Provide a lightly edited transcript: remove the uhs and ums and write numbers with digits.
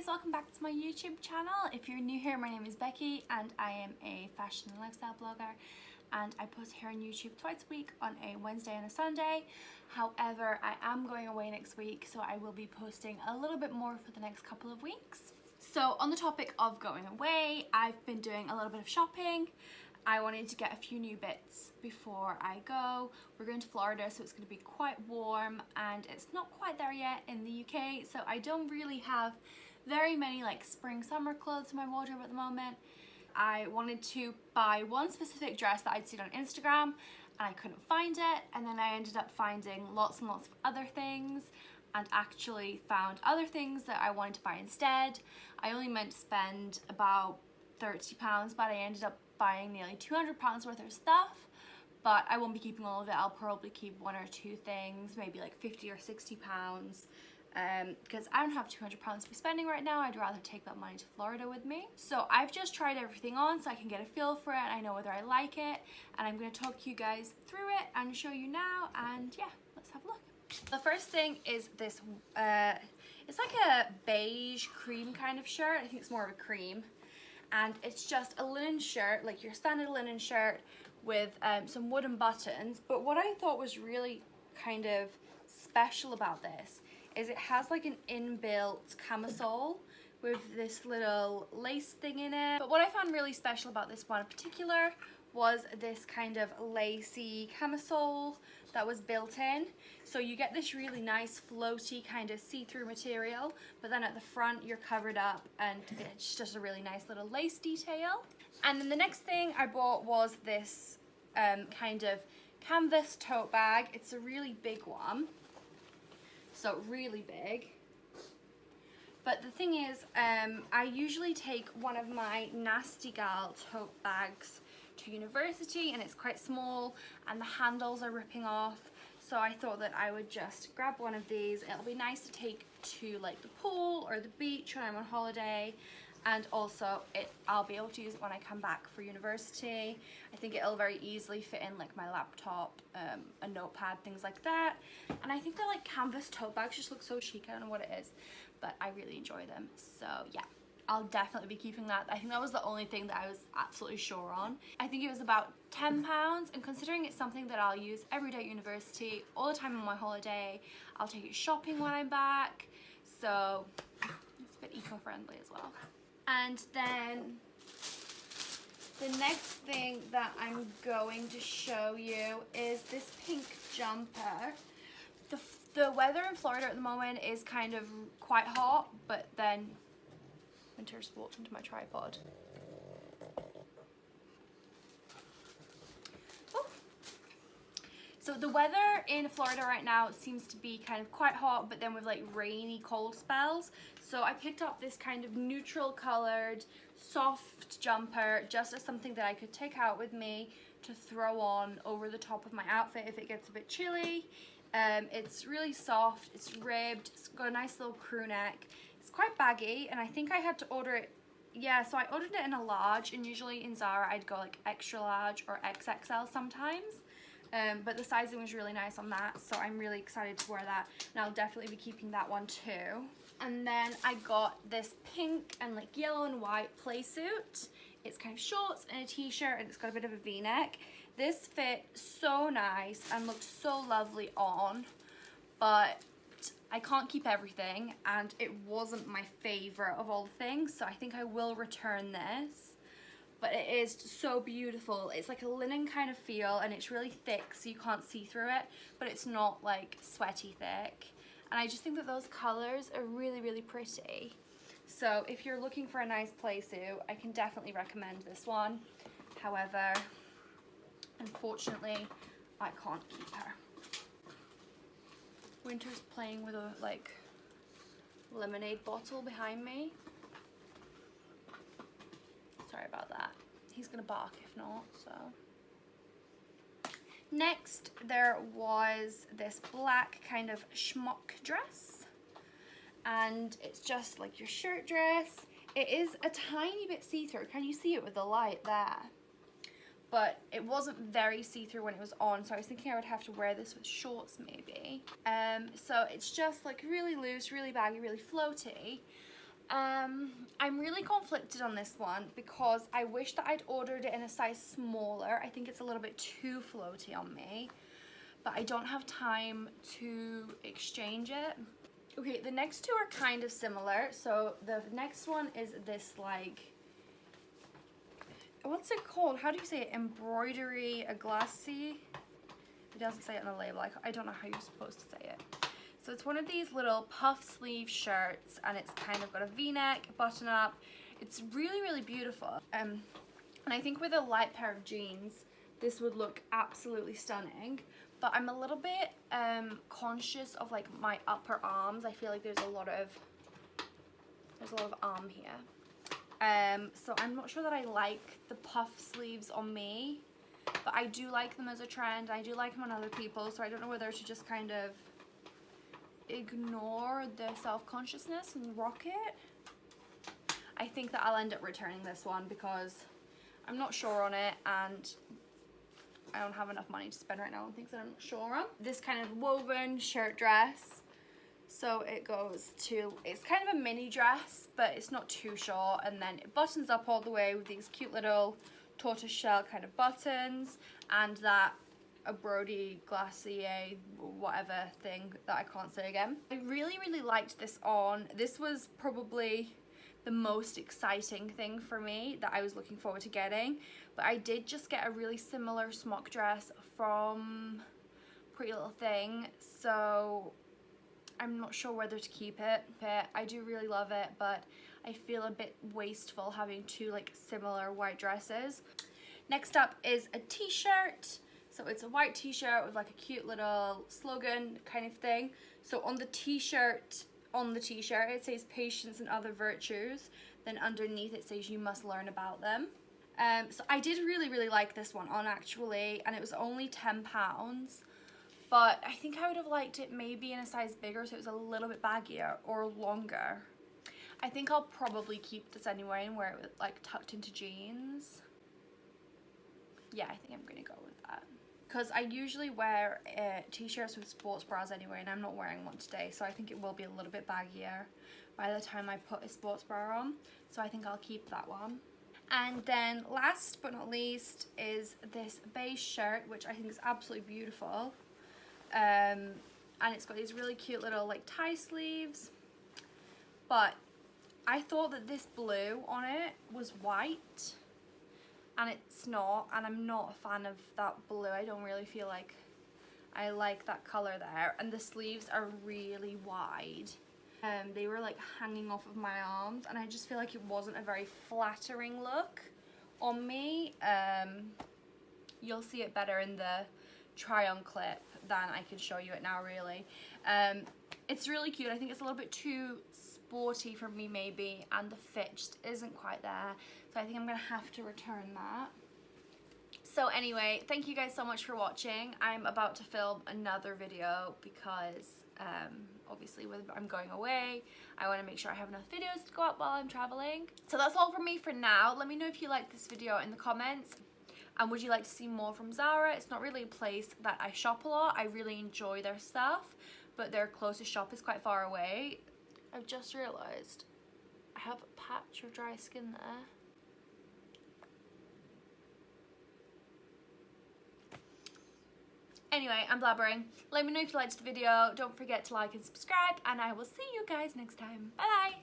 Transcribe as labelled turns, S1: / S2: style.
S1: guys, welcome back to my YouTube channel. If you're new here, my name is Becky and I am a fashion and lifestyle blogger, and I post here on YouTube twice a week on a Wednesday and a Sunday. However, I am going away next week, so I will be posting a little bit more for the next couple of weeks. So on the topic of going away, I've been doing a little bit of shopping. I wanted to get a few new bits before I go. We're going to Florida, so it's going to be quite warm and it's not quite there yet in the UK, so I don't really have very many like spring summer clothes in my wardrobe at the moment. I wanted to buy one specific dress that I'd seen on Instagram and I couldn't find it, and then I ended up finding lots and lots of other things and actually found other things that I wanted to buy instead. I only meant to spend about £30, but I ended up buying nearly £200 worth of stuff, but I won't be keeping all of it. I'll probably keep one or two things, maybe like £50 or £60, because I don't have £200 to be spending right now. I'd rather take that money to Florida with me. So I've just tried everything on so I can get a feel for it and I know whether I like it, and I'm going to talk you guys through it and show you now, and yeah, let's have a look. The first thing is this, it's like a beige cream kind of shirt. I think it's more of a cream. And it's just a linen shirt, like your standard linen shirt with some wooden buttons. But what I thought was really kind of special about this is it has like an inbuilt camisole with this little lace thing in it. But what I found really special about this one in particular was this kind of lacy camisole that was built in. So you get this really nice floaty kind of see-through material, but then at the front you're covered up and it's just a really nice little lace detail. And then the next thing I bought was this kind of canvas tote bag. It's a really big one, so really big. But the thing is, I usually take one of my Nasty Gal tote bags to university, and it's quite small and the handles are ripping off, so I thought that I would just grab one of these. It'll be nice to take to like the pool or the beach when I'm on holiday, and also I'll be able to use it when I come back for university. I think it'll very easily fit in like my laptop, a notepad, things like that. And I think that like canvas tote bags just look so chic. I don't know what it is, but I really enjoy them. So yeah, I'll definitely be keeping that. I think that was the only thing that I was absolutely sure on. I think it was about £10, and considering it's something that I'll use every day at university, all the time on my holiday, I'll take it shopping when I'm back, so it's a bit eco-friendly as well. And then the next thing that I'm going to show you is this pink jumper. The weather in Florida at the moment is kind of quite hot, but then Winter's walked into my tripod. Oh. So the weather in Florida right now seems to be kind of quite hot, but then with like rainy, cold spells. So I picked up this kind of neutral colored, soft jumper just as something that I could take out with me to throw on over the top of my outfit if it gets a bit chilly. It's really soft, it's ribbed, it's got a nice little crew neck. It's quite baggy, and I think I had to order it, yeah, so I ordered it in a large, and usually in Zara I'd go like extra large or XXL sometimes, but the sizing was really nice on that, so I'm really excited to wear that, and I'll definitely be keeping that one too. And then I got this pink and like yellow and white Playsuit. It's kind of shorts and a t-shirt, and it's got a bit of a v-neck. This fit so nice and looked so lovely on, but I can't keep everything, and it wasn't my favorite of all the things, so I think I will return this. But it is so beautiful. It's like a linen kind of feel, and it's really thick so you can't see through it, but it's not like sweaty thick. And I just think that those colors are really, really pretty. So if you're looking for a nice playsuit, I can definitely recommend this one. However, unfortunately, I can't keep her. Winter's playing with a like lemonade bottle behind me. Sorry about that. He's gonna bark if not, so. Next, there was this black kind of Smock dress, and it's just like your shirt dress. It is a tiny bit see-through. Can you see it with the light there? But it wasn't very see-through when it was on, so I was thinking I would have to wear this with shorts maybe. So it's just like really loose, really baggy, really floaty. I'm really conflicted on this one because I wish that I'd ordered it in a size smaller. I think it's a little bit too floaty on me, but I don't have time to exchange it. Okay, the next two are kind of similar. So the next one is this, like, what's it called? How do you say it? Broderie Analgise. It doesn't say it on the label. I don't know how you're supposed to say it. So it's one of these little puff sleeve shirts, and it's kind of got a v-neck, button up. It's really, really beautiful. And I think with a light pair of jeans, this would look absolutely stunning. But I'm a little bit conscious of like my upper arms. I feel like there's a lot of arm here. So I'm not sure that I like the puff sleeves on me, but I do like them as a trend. I do like them on other people, so I don't know whether to just kind of ignore the self-consciousness and rock it. I think that I'll end up returning this one because I'm not sure on it, and I don't have enough money to spend right now on things that I'm not sure on. This kind of woven shirt dress. So it goes to, it's kind of a mini dress, but it's not too short, and then it buttons up all the way with these cute little tortoise shell kind of buttons, and that a Broderie Glacier whatever thing that I can't say again. I really, really liked this on. This was probably the most exciting thing for me that I was looking forward to getting, but I did just get a really similar smock dress from Pretty Little Thing, so I'm not sure whether to keep it. But I do really love it, but I feel a bit wasteful having two like similar white dresses. Next up is a t-shirt. So it's a white t-shirt with like a cute little slogan kind of thing. So on the t-shirt it says patience and other virtues. Then underneath it says you must learn about them. So I did really, really like this one on actually, and it was only £10. But I think I would have liked it maybe in a size bigger, so it was a little bit baggier or longer. I think I'll probably keep this anyway and wear it with like tucked into jeans. Yeah, I think I'm gonna go with that. Because I usually wear t-shirts with sports bras anyway, and I'm not wearing one today, so I think it will be a little bit baggier by the time I put a sports bra on. So I think I'll keep that one. And then last but not least is this beige shirt, which I think is absolutely beautiful. And it's got these really cute little like tie sleeves, but I thought that this blue on it was white, and it's not, and I'm not a fan of that blue. I don't really feel like I like that color there, and the sleeves are really wide. They were like hanging off of my arms, and I just feel like it wasn't a very flattering look on me. You'll see it better in the try on clip than I can show you it now really. It's really cute. I think it's a little bit too sporty for me maybe, and the fit just isn't quite there, so I think I'm gonna have to return that. So anyway, thank you guys so much for watching. I'm about to film another video because obviously I'm going away. I want to make sure I have enough videos to go up while I'm traveling. So that's all from me for now. Let me know if you liked this video in the comments. And would you like to see more from Zara? It's not really a place that I shop a lot. I really enjoy their stuff, but their closest shop is quite far away. I've just realised I have a patch of dry skin there. Anyway, I'm blabbering. Let me know if you liked the video. Don't forget to like and subscribe, and I will see you guys next time. Bye bye!